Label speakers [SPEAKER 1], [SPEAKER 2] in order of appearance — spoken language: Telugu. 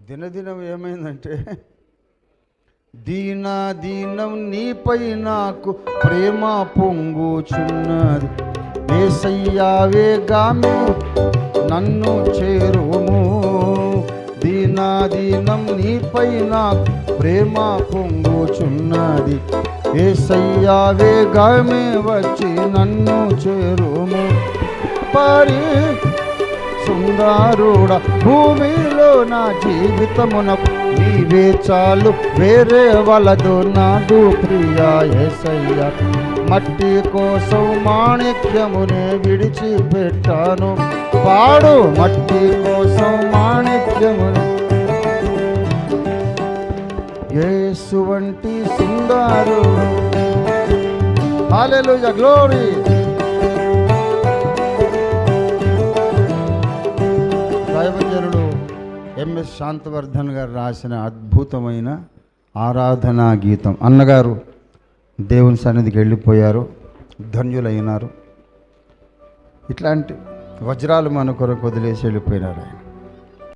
[SPEAKER 1] దినదినం ఏమైందంటే, దీనం నీపై నాకు ప్రేమ పొంగుచున్నది. యేసయ్యా వేగామే నన్ను చేరుము. దీనం నీపై నాకు ప్రేమ పొంగుచున్నది. యేసయ్యా వేగామే వచ్చి నన్ను చేరుము. సుందరుడా, భూమిలో నా జీవితమునకు నీవే చాలు, వేరే వలదు నాదు ప్రియా యేసయ్యా. మట్టి కోసం మాణిక్యమునే విడిచిపెట్టాను. పాడు మట్టి కోసం మాణిక్యమునే. యేసు వంటి సుందరుడు. హల్లెలూయా, గ్లోరీ. దైవజనుడు ఎంఎస్ శాంతవర్ధన్ గారు రాసిన అద్భుతమైన ఆరాధనా గీతం. అన్నగారు దేవుని సన్నిధికి వెళ్ళిపోయారు, ధన్యులైనారు. ఇట్లాంటి వజ్రాలు మన కొరకు వదిలేసి వెళ్ళిపోయినారు ఆయన.